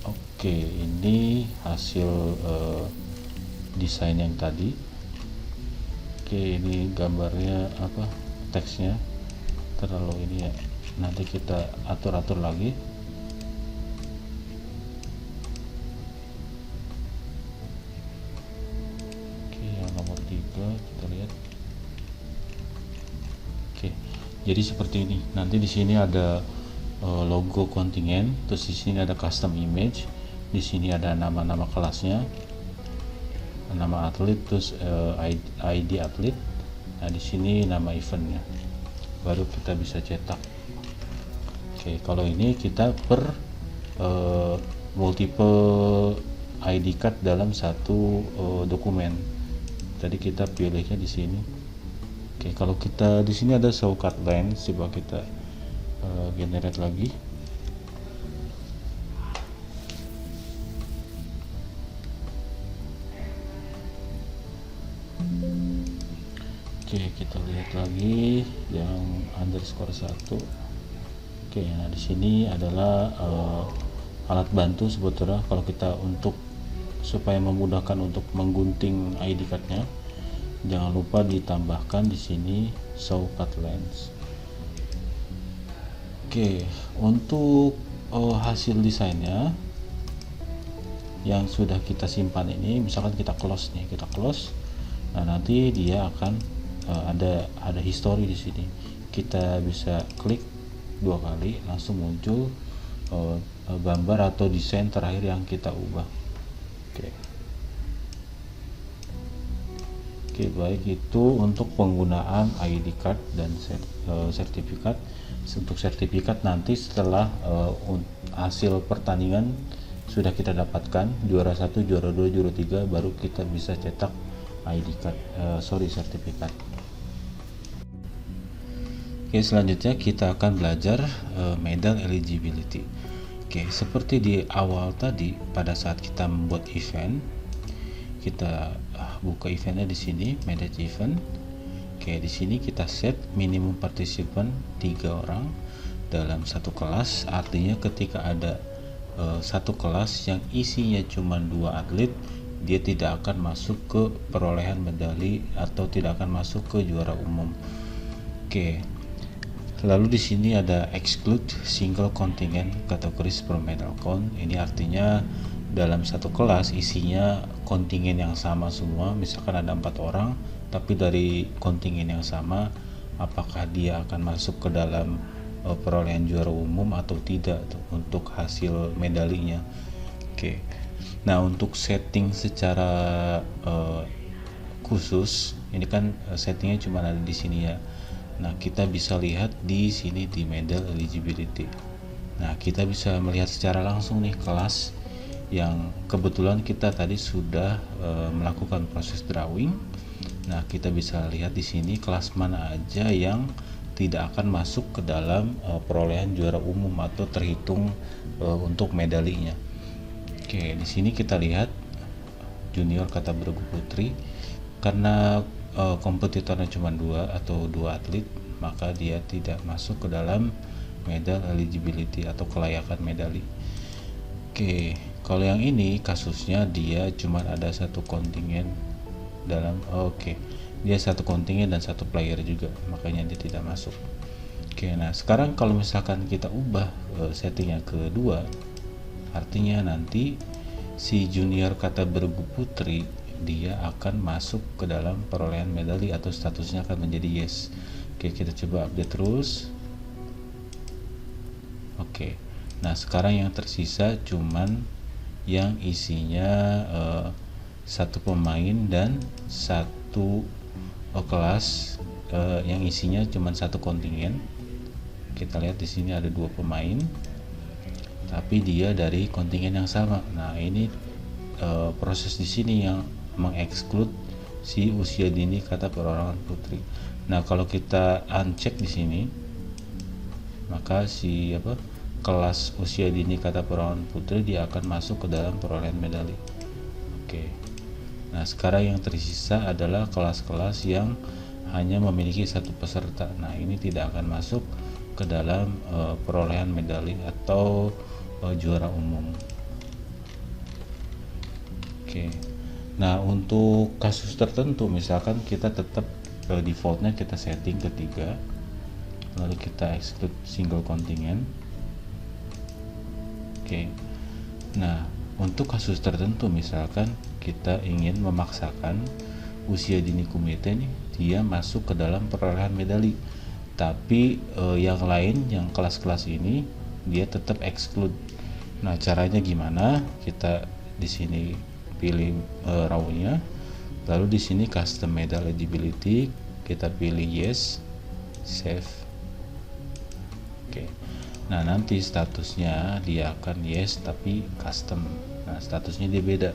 Oke, ini hasil desain yang tadi. Oke, ini gambarnya apa? Teksnya terlalu ini ya. Nanti kita atur-atur lagi. Oke, yang nomor 3 kita lihat. Oke, jadi seperti ini. Nanti di sini ada logo kontingen, terus di sini ada custom image, di sini ada nama-nama kelasnya, nama atlet, terus ID atlet. Nah, di sini nama eventnya. Baru kita bisa cetak. Oke, kalau ini kita per multiple ID card dalam satu dokumen. Tadi kita pilihnya di sini. Oke, kalau kita di sini ada show card lens, coba kita generate lagi. Oke, kita lihat lagi yang underscore 1. Oke, nah di sini adalah alat bantu sebetulnya kalau kita untuk supaya memudahkan untuk menggunting ID cardnya. Jangan lupa ditambahkan di sini show card lens. Oke, untuk hasil desainnya yang sudah kita simpan ini, misalkan kita close nih, kita close. Nah, nanti dia akan ada history di sini. Kita bisa klik 2 kali, langsung muncul gambar atau desain terakhir yang kita ubah. Oke, baik itu untuk penggunaan ID card dan sertifikat. Untuk sertifikat nanti setelah hasil pertandingan sudah kita dapatkan juara 1, juara 2, juara 3, baru kita bisa cetak ID card, sertifikat. Oke, selanjutnya kita akan belajar medal eligibility. Oke, seperti di awal tadi pada saat kita membuat event, kita buka eventnya di sini, manage event. Oke, di sini kita set minimum participant 3 orang dalam satu kelas. Artinya ketika ada satu kelas yang isinya cuma 2 atlet, dia tidak akan masuk ke perolehan medali atau tidak akan masuk ke juara umum. Oke. Lalu di sini ada exclude single contingent categories per medal count. Ini artinya dalam satu kelas isinya kontingen yang sama semua. Misalkan ada 4 orang, tapi dari kontingen yang sama, apakah dia akan masuk ke dalam perolehan juara umum atau tidak untuk hasil medalinya. Oke. Nah, untuk setting secara khusus, ini kan settingnya cuma ada di sini ya. Nah, kita bisa lihat di sini di medal eligibility. Nah, kita bisa melihat secara langsung nih kelas yang kebetulan kita tadi sudah melakukan proses drawing. Nah, kita bisa lihat di sini kelas mana aja yang tidak akan masuk ke dalam perolehan juara umum atau terhitung untuk medalinya. Oke, di sini kita lihat junior kata bergu putri, karena kompetitornya cuma 2 atau 2 atlet, maka dia tidak masuk ke dalam medal eligibility atau kelayakan medali. Oke, kalau yang ini kasusnya dia cuma ada satu kontingen dalam dia satu kontingen dan satu player juga, makanya dia tidak masuk. Oke, nah sekarang kalau misalkan kita ubah settingnya ke 2, artinya nanti si junior kata bergu putri dia akan masuk ke dalam perolehan medali atau statusnya akan menjadi yes. Oke, kita coba update terus. Oke, nah sekarang yang tersisa cuman yang isinya satu pemain dan satu kelas yang isinya cuman satu kontingen. Kita lihat di sini ada 2 pemain, tapi dia dari kontingen yang sama. Nah ini proses di sini yang mengeksklud si usia dini kata perorangan putri. Nah kalau kita uncheck di sini, maka si kelas usia dini kata perorangan putri dia akan masuk ke dalam perolehan medali. Oke. Nah sekarang yang tersisa adalah kelas-kelas yang hanya memiliki satu peserta. Nah ini tidak akan masuk ke dalam perolehan medali atau juara umum. Oke. Nah untuk kasus tertentu misalkan kita tetap defaultnya kita setting ke 3, lalu kita exclude single kontingen. Oke. Nah untuk kasus tertentu misalkan kita ingin memaksakan usia dini kumite nih dia masuk ke dalam perolehan medali, tapi yang lain yang kelas-kelas ini dia tetap exclude. Nah caranya gimana? Kita di sini pilih raw-nya, lalu di sini custom medal eligibility kita pilih yes, save. Oke. Nah nanti statusnya dia akan yes tapi custom. Nah statusnya dia beda,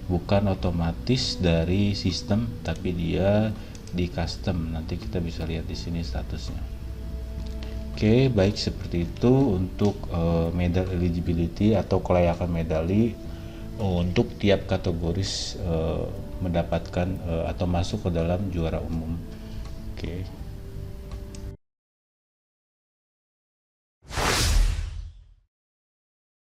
bukan otomatis dari sistem tapi dia di custom. Nanti kita bisa lihat di sini statusnya. Oke, baik seperti itu untuk medal eligibility atau kelayakan medali untuk tiap kategoris mendapatkan atau masuk ke dalam juara umum. Oke.